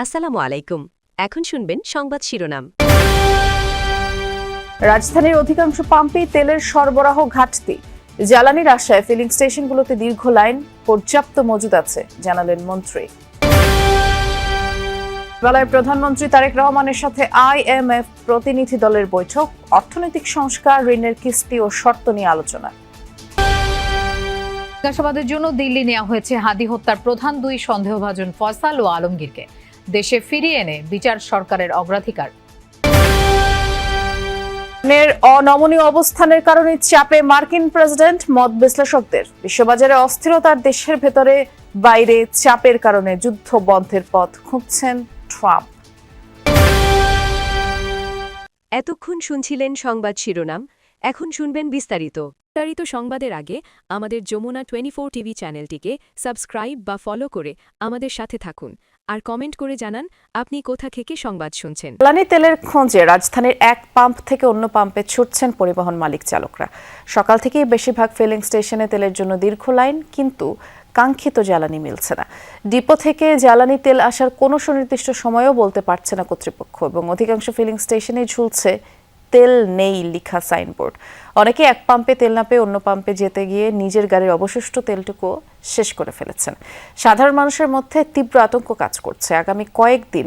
আসসালামু আলাইকুম। এখন শুনবেন সংবাদ শিরোনাম। রাজধানীর অধিকাংশ পাম্পেই তেলের সরবরাহ ঘাটতি। জ্বালানির আশায় ফিলিং স্টেশনগুলোতে দীর্ঘ লাইন, পর্যাপ্ত মজুদ আছে জানালেন মন্ত্রী। বেলায় প্রধানমন্ত্রী তারেক রহমানের সাথে IMF প্রতিনিধি দলের বৈঠক, অর্থনৈতিক সংস্কার, ঋণের কিস্তি ও শর্ত নিয়ে আলোচনা। জিজ্ঞাসাবাদের জন্য দিল্লি নেওয়া হয়েছে হাদি হত্যার প্রধান দুই সন্দেহভাজন ফয়সাল ও আলমগীরকে। দেশে ফিরিয়ে এনে বিচার সরকারের অগ্রাধিকার। অনমনীয় অবস্থানের কারণে চাপে মার্কিন প্রেসিডেন্ট, মত বিশ্লেষকদের। বিশ্ববাজারে অস্থিরতার, দেশের ভেতরে বাইরে চাপের কারণে যুদ্ধ বন্ধের পথ খুঁজছেন ট্রাম্প। এতক্ষণ শুনছিলেন সংবাদ শিরোনাম, এখন শুনবেন বিস্তারিত সংবাদের আগে আমাদের যমুনা 24 টিভি চ্যানেলটিকে সাবস্ক্রাইব বা ফলো করে আমাদের সাথে থাকুন, আর কমেন্ট করে জানান আপনি কোথা থেকে সংবাদ শুনছেন। জ্বালানি তেলের খোঁজে রাজধানীর এক পাম্প থেকে অন্য পাম্পে ছুটছেন পরিবহন মালিক চালকরা। সকাল থেকেই বেশিরভাগ ফিলিং স্টেশনে তেলের জন্য দীর্ঘ লাইন, কিন্তু কাঙ্ক্ষিত জ্বালানি মিলছে না। ডিপো থেকে জ্বালানি তেল আসার কোনো সুনির্দিষ্ট সময়ও বলতে পারছে না কর্তৃপক্ষ, এবং অধিকাংশ ফিলিং স্টেশনেই ঝুলছে তেল নেই লেখা সাইনবোর্ড। অনেকে এক পাম্পে তেল না পেয়ে অন্য পাম্পে যেতে গিয়ে নিজের গাড়ির অবশিষ্ট তেলটুকু শেষ করে ফেলেছেন। সাধারণ মানুষের মধ্যে তীব্র আতঙ্ক কাজ করছে। আগামী কয়েকদিন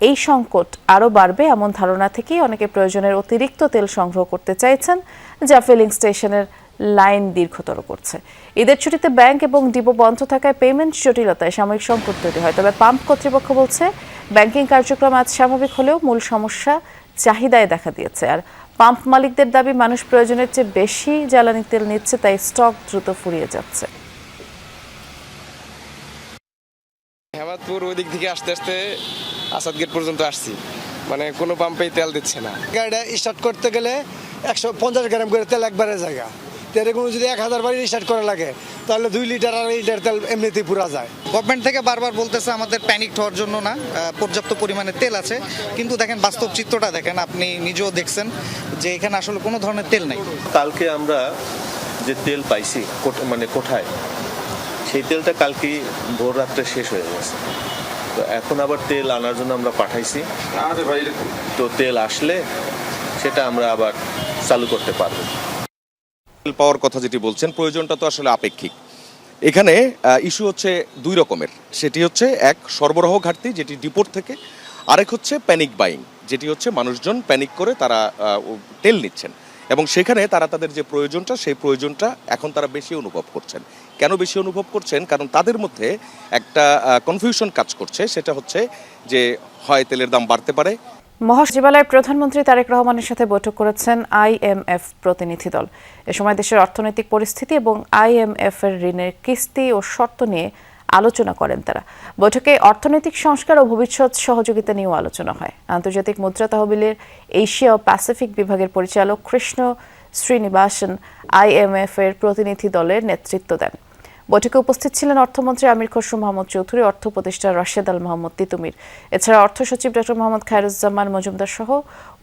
এই সংকট আরও বাড়বে এমন ধারণা থেকেই অনেকে প্রয়োজনের অতিরিক্ত তেল সংগ্রহ করতে চাইছেন, যা ফিলিং স্টেশনের লাইন দীর্ঘতর করছে। ঈদের ছুটিতে ব্যাংক এবং ডিপো বন্ধ থাকায় পেমেন্ট জটিলতায় সাময়িক সংকট তৈরি হয়। তবে পাম্প কর্তৃপক্ষ বলছে, ব্যাংকিং কার্যক্রম আজ স্বাভাবিক হলেও মূল সমস্যা চাহিদায় দেখা দিয়েছে। আর পাম্প মালিকদের দাবি, মানুষ প্রয়োজনের চেয়ে বেশি জ্বালানি তেল নিচ্ছে, তাই স্টক দ্রুত ফুরিয়ে যাচ্ছে। হেমাদপুর ওই দিক থেকে আসতে আসতে আসাদ গেট পর্যন্ত আসছি, মানে কোনো পাম্পেই তেল দিচ্ছে না। গাড়িটা স্টার্ট করতে গেলে 150 গ্রাম করে তেল একবারে জায়গা, এরকম যদি 1000 বার স্টার্ট করা লাগে তাহলে 2 লিটার আর লিটার তেল এমনিতেই পুরা যায়। গভর্নমেন্ট থেকে বারবার বলতেছে আমাদের প্যানিক হওয়ার জন্য না, পর্যাপ্ত পরিমাণে তেল আছে, কিন্তু দেখেন বাস্তব চিত্রটা দেখেন, আপনি নিজেও দেখছেন যে এখানে আসলে কোনো ধরনের তেল নাই। কালকে আমরা যে তেল পাইছি মানে কোঠায়, সেই তেলটা কালকে ভোর রাত্রে শেষ হয়ে গেছে। তো এখন আবার তেল আনার জন্য আমরা পাঠাইছি, তো তেল আসলে সেটা আমরা আবার চালু করতে পারবো। তেল পাওয়ার কথা যেটি বলছেন, প্রয়োজনটা তো আসলে আপেক্ষিক। এখানে ইস্যু হচ্ছে দুই রকমের। সেটি হচ্ছে এক, সরবরাহ ঘাটতি যেটি ডিপোর থেকে, আরেক হচ্ছে প্যানিক বাইং, যেটি হচ্ছে মানুষজন প্যানিক করে তারা তেল নিচ্ছেন, এবং সেখানে তারা তাদের যে প্রয়োজনটা, সেই প্রয়োজনটা এখন তারা বেশি অনুভব করছেন। কেন বেশি অনুভব করছেন? কারণ তাদের মধ্যে একটা কনফিউশন কাজ করছে, সেটা হচ্ছে যে হয় তেলের দাম বাড়তে পারে। মহাসচিবালয়ে প্রধানমন্ত্রী তারেক রহমানের সাথে বৈঠক করেছেন IMF প্রতিনিধি দল। এ সময় দেশের অর্থনৈতিক পরিস্থিতি এবং IMF এর ঋণের কিস্তি ও শর্ত নিয়ে আলোচনা করেন তারা। বৈঠকে অর্থনৈতিক সংস্কার ও ভবিষ্যৎ সহযোগিতা নিয়েও আলোচনা হয়। আন্তর্জাতিক মুদ্রা তহবিলের এশিয়া ও প্যাসিফিক বিভাগের পরিচালক কৃষ্ণ শ্রীনিবাসন IMF এর প্রতিনিধি দলের নেতৃত্ব দেন। বৈঠকে উপস্থিত ছিলেন অর্থমন্ত্রী আমির খসরু মাহমুদ চৌধুরী, অর্থ উপদেষ্টা রাশেদ আল মাহমুদ তিতুমির, এছাড়া অর্থ সচিব ডক্টর মোহাম্মদ খায়রুজ্জামান মজুমদার সহ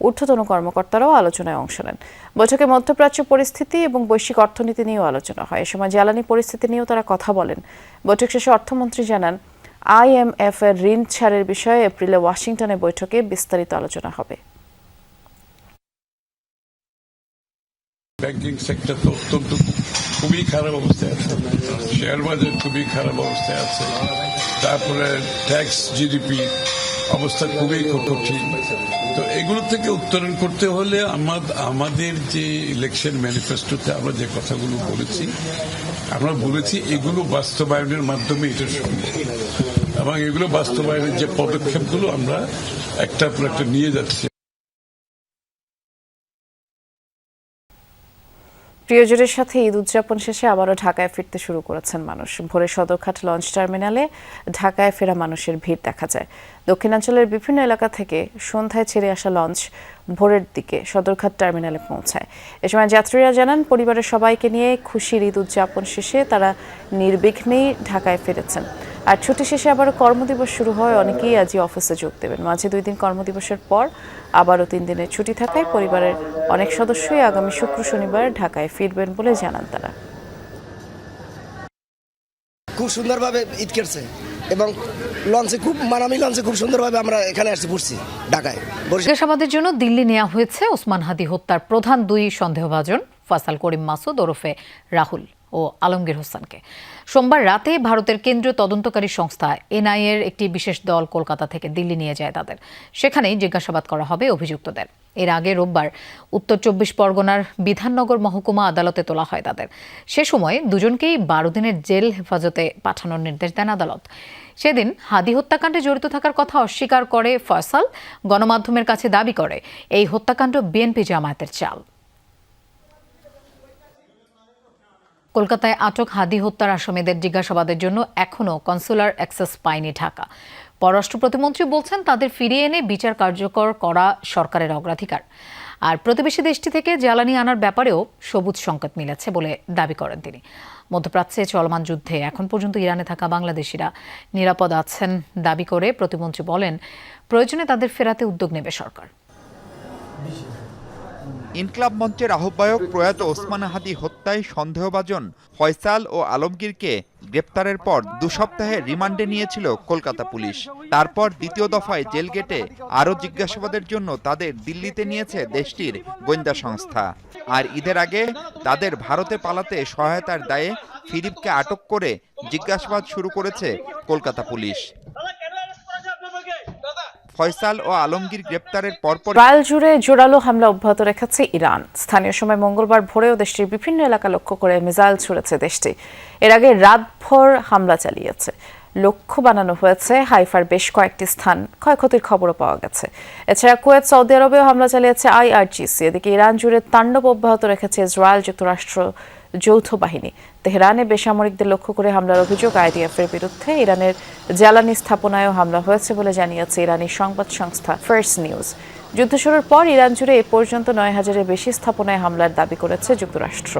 ঊর্ধ্বতন কর্মকর্তারাও আলোচনায় অংশ নেন। বৈঠকে মধ্যপ্রাচ্য পরিস্থিতি এবং বৈশ্বিক অর্থনীতি নিয়েও আলোচনা হয়। এ সময় জ্বালানি পরিস্থিতি নিয়েও তারা কথা বলেন। বৈঠক শেষে অর্থমন্ত্রী জানান, IMF এর ঋণ ছাড়ের বিষয়ে এপ্রিলে ওয়াশিংটনে বৈঠকে বিস্তারিত আলোচনা হবে। ব্যাংকিং সেক্টর তো অত্যন্ত খুবই খারাপ অবস্থায় আছে, শেয়ার বাজার খুবই খারাপ অবস্থায় আছে, তারপরে ট্যাক্স জিডিপি অবস্থা খুবই কঠিন। তো এগুলো থেকে উত্তরণ করতে হলে আমাদের যে ইলেকশন ম্যানিফেস্টোতে আমরা যে কথাগুলো বলেছি, আমরা বলেছি এগুলো বাস্তবায়নের মাধ্যমে এটা সম্ভব, এবং এগুলো বাস্তবায়নের যে পদক্ষেপগুলো আমরা একটার পর একটা নিয়ে যাচ্ছি। প্রিয়জনের সাথে ঈদ উদযাপন শেষে আবারও ঢাকায় ফিরতে শুরু করেছেন মানুষ। ভোরে সদরঘাট লঞ্চ টার্মিনালে ঢাকায় ফেরা মানুষের ভিড় দেখা যায়। দক্ষিণাঞ্চলের বিভিন্ন এলাকা থেকে সন্ধ্যায় ছেড়ে আসা লঞ্চ ভোরের দিকে সদরঘাট টার্মিনালে পৌঁছায়। এ সময় যাত্রীরা জানান, পরিবারের সবাইকে নিয়ে খুশির ঈদ উদযাপন শেষে তারা নির্বিঘ্নেই ঢাকায় ফিরেছেন। আর ছুটি শেষে আবারও কর্মদিবস শুরু হয়, অনেকেই আজই অফিসে যোগ দেবেন। মাঝে 2 দিন কর্মদিবসের পর আবারও 3 দিনের ছুটি থাকায় পরিবারের অনেক সদস্যই আগামী শুক্র শনিবার ঢাকায় ফিরবেন বলে জানান তারা। খুব সুন্দরভাবে ঈদ কেটেছে, এবং লঞ্চে আমি লঞ্চে খুব সুন্দরভাবে আমরা এখানে আসছি পড়ছি ঢাকায়। জিজ্ঞাসাবাদের জন্য দিল্লি নেওয়া হয়েছে ওসমান হাদি হত্যার প্রধান দুই সন্দেহভাজন ফয়সাল করিম মাসুদ ওরফে রাহুল ও আলমগীর হোসেনকে। সোমবার রাতে ভারতের কেন্দ্রীয় তদন্তকারী সংস্থা এনআইএর একটি বিশেষ দল কলকাতা থেকে দিল্লি নিয়ে যায় তাদের। সেখানেই জিজ্ঞাসাবাদ করা হবে অভিযুক্তদের। এর আগে রোববার উত্তর 24 পরগনার বিধাননগর মহকুমা আদালতে তোলা হয় তাদের। সে সময় দুজনকেই 12 দিনের জেল হেফাজতে পাঠানোর নির্দেশ দেন আদালত। সেদিন হাদি হত্যাকাণ্ডে জড়িত থাকার কথা অস্বীকার করে ফয়সাল, গণমাধ্যমের কাছে দাবি করে এই হত্যাকাণ্ড বিএনপি জামায়াতের চাল। কলকাতায় আটক হাদি হত্যার আসামিদের জিজ্ঞাসাবাদের জন্য এখনও কনসুলার অ্যাক্সেস পায়নি ঢাকা। পররাষ্ট্র প্রতিমন্ত্রী বলছেন তাদের ফিরিয়ে এনে বিচার কার্যকর করা সরকারের অগ্রাধিকার। আর প্রতিবেশী দেশটি থেকে জ্বালানি আনার ব্যাপারেও সবুজ সংকেত মিলেছে বলে দাবি করেন তিনি। মধ্যপ্রাচ্যে চলমান যুদ্ধে এখন পর্যন্ত ইরানে থাকা বাংলাদেশিরা নিরাপদ আছেন দাবি করে প্রতিমন্ত্রী বলেন, প্রয়োজনে তাদের ফেরাতে উদ্যোগ নেবে সরকার। ইনকলাব মঞ্চের আহ্বায়ক প্রয়াত ওসমান হাদি হত্যায় সন্দেহভাজন ফয়সাল ও আলমগীরকে গ্রেপ্তারের পর 2 সপ্তাহে রিমান্ডে নিয়েছিল কলকাতা পুলিশ। তারপর দ্বিতীয় দফায় জেল গেটে আরও জিজ্ঞাসাবাদের জন্য তাদের দিল্লিতে নিয়েছে দেশটির গোয়েন্দা সংস্থা। আর ঈদের আগে তাদের ভারতে পালাতে সহায়তার দায়ে ফিলিপকে আটক করে জিজ্ঞাসাবাদ শুরু করেছে কলকাতা পুলিশ। ফয়সাল ও আলমগীর গ্রেপ্তারের পরপর ইসরায়েল জুড়ে জোরালো হামলা অব্যাহত রেখেছে ইরান। স্থানীয় সময় মঙ্গলবার ভোরেও দেশটির বিভিন্ন এলাকা লক্ষ্য করে মিসাইল ছুড়েছে দেশটি। এর আগে রাতভর হামলা চালিয়েছে। লক্ষ্য বানানো হয়েছে হাইফার বেশ কয়েকটি স্থান। ক্ষয়ক্ষতির খবরও পাওয়া গেছে। এছাড়া কুয়েত, সৌদি আরবেও হামলা চালিয়েছে IRGC। এদিকে ইরান জুড়ে তাণ্ডব অব্যাহত রেখেছে ইসরায়েল যুক্তরাষ্ট্র যৌথ বাহিনী। তেহরানে বেসামরিকদের লক্ষ্য করে হামলার অভিযোগ IDF-এর বিরুদ্ধে। ইরানের জ্বালানি স্থাপনায়ও হামলা হয়েছে বলে জানিয়েছে ইরানি সংবাদ সংস্থা ফার্স নিউজ। যুদ্ধ শুরুর পর ইরান জুড়ে এ পর্যন্ত 9,000-এর বেশি স্থাপনায় হামলার দাবি করেছে যুক্তরাষ্ট্র।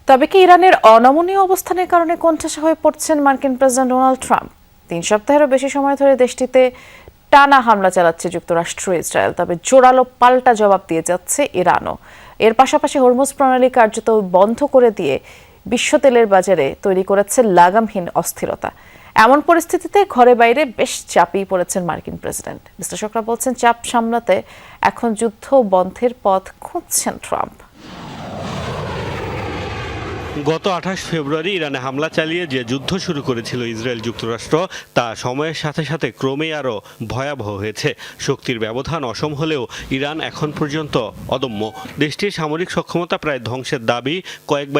তবে কি ইরানের অনমনীয় অবস্থানের কারণে কোণঠাসা হয়ে পড়ছেন মার্কিন প্রেসিডেন্ট ডোনাল্ড ট্রাম্প? 3 সপ্তাহেরও বেশি সময় ধরে দেশটিতে টানা হামলা চালাচ্ছে যুক্তরাষ্ট্র, ইসরায়েল। তবে জোরালো পাল্টা জবাব দিয়ে যাচ্ছে ইরানও। এর পাশাপাশি হরমুজ প্রণালী কার্যত বন্ধ করে দিয়ে বিশ্ব তেলের বাজারে তৈরি করেছে লাগামহীন অস্থিরতা। এমন পরিস্থিতিতে ঘরে বাইরে বেশ চাপেই পড়েছেন মার্কিন প্রেসিডেন্ট। বিশ্লেষকরা বলছেন চাপ সামলাতে এখন যুদ্ধ বন্ধের পথ খুঁজছেন ট্রাম্প। গত 28 ফেব্রুয়ারি ইরানে হামলা চালিয়ে যে যুদ্ধ শুরু করেছিল ইসরায়েল যুক্তরাষ্ট্র, তা সময়ের সাথে সাথে ক্রমেই আরও ভয়াবহ হয়েছে। শক্তির ব্যবধান অসম হলেও ইরান এখন পর্যন্ত অদম্য। দেশটির সামরিক সক্ষমতা প্রায় ধ্বংসের দাবি কয়েকবার